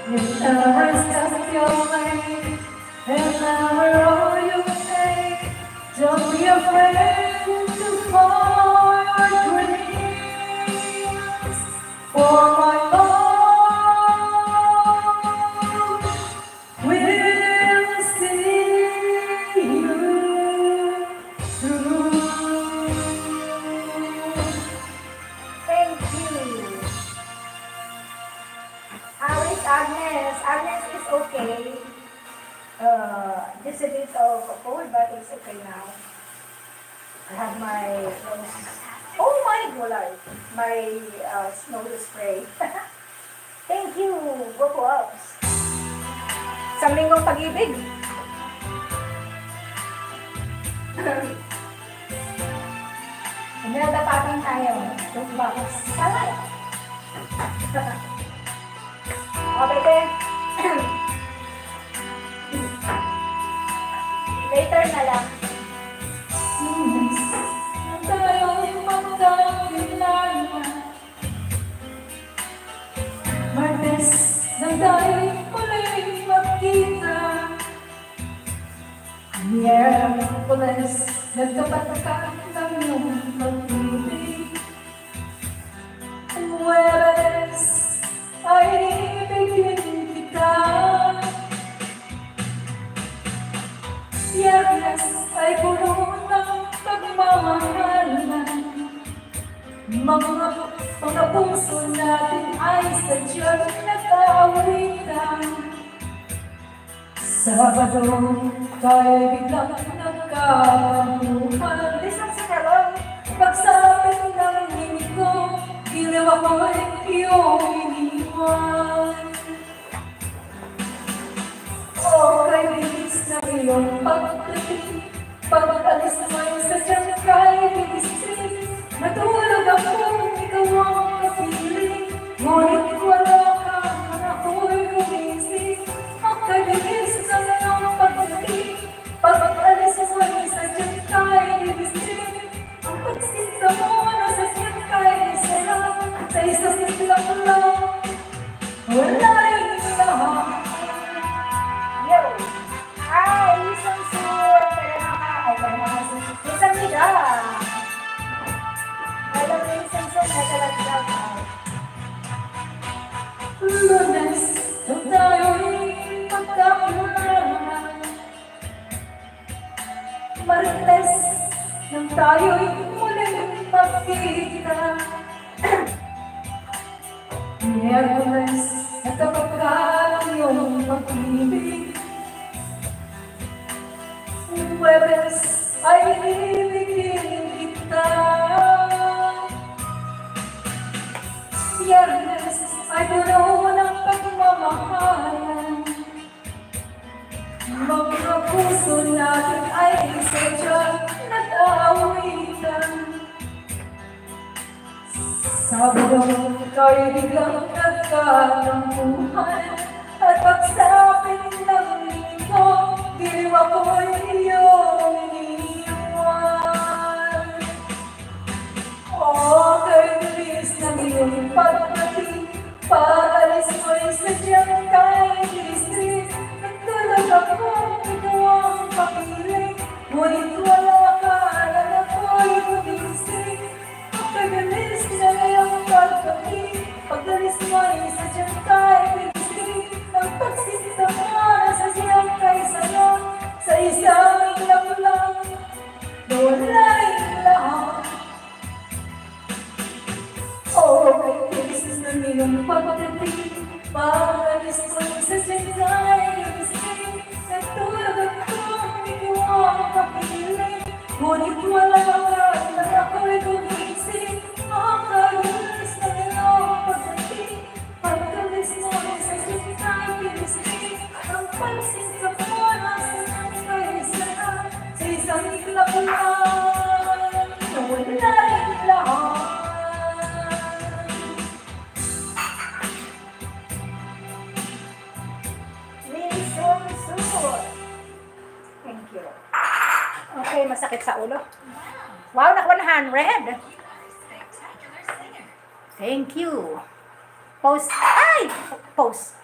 If ever step your way, and never all you take, don't be afraid to follow your dreams. For my love will see you through. Thank you. How is Agnes? Agnes is okay. Just a bit of a cold, but it's okay now. I have my oh my God, my snow spray. Thank you, Goku Ops. Isang linggong pag-ibig. Nadapatin tayo. Toothbox. Salay. O, bebe. Later na lang. Tayo'y magkakilala, Martes na tayo'y muling magkita. Miyerkules, nagkapatak ng iyong pag-ibig. Huwebes, ay ibigin kita. Biyernes ay puno ng pagmamahalan. Mga puso natin ay sadyang nag-aawitan. Sabado tayo'y biglang nagkakamuhan. Listen sa kalong. Pagsapit ng linggo, ginawa ko'y iyong iniwan. O kay bilis na iyong pagdating, pag-alis mo'y sadyang kay bilis-bilis. Natulog akong ikaw ang kapiling, ngunit wala ka man ako'y gumising. Ang kay bilis na iyong pagdating, pag-alis mo'y sadyang kay bilis-bilis. Ang pagsinta mo na sadyang kay sarap, sa isang lang lang, wala rin lahat. Yo! Hi! Isang sur! Isang nida! Alam mo isang sur na kalagdag. Lunes, nung tayo'y magkakilala. Martes, nung tayo'y muling magkita. Miyerkules, nagkapagkat ang iyong pag-ibig. Huwebes, ay ibigin kita. Biyernes, ay puno ng pagmamahalan. Mga puso natin ay sadyang nag-aawitan. Sabado tayo'y biglang nagkatampuhan, at pagsapit ng linggo, ginawa ko'y iyong iniwan. O kay bilis ng iyong pagdating, pag-alis mo'y sadyang kay bilis-bilis. Nagtulog akong ikaw ang kapiling, ngunit wala ka na ako'y gumising. Ang kay bilis na iyong pagdating, pag-alis mo'y sadyang kay bilis-bilis. Ang pagsinta mo na sadyang kay sarap, sa isang lang lang, wala rin lahat. O kay bilis na iyong pagdating, pag-alis mo'y sadyang kay bilis-bilis. Nagtulog akong ikaw ang kapiling, ngunit wala ka na ako'y gumising. Ang kay-bilis na iyong pagdating, pag-alis mo'y sadyang kay bilis-bilis. Ang pagsinta mo na sadyang kay sarap, sa isang iglap lang, wala rin lahat. Listen sur! Thank you. Okay, masakit sa ulo. Wow, nakuha na 100! Thank you. Post. Ay! Post.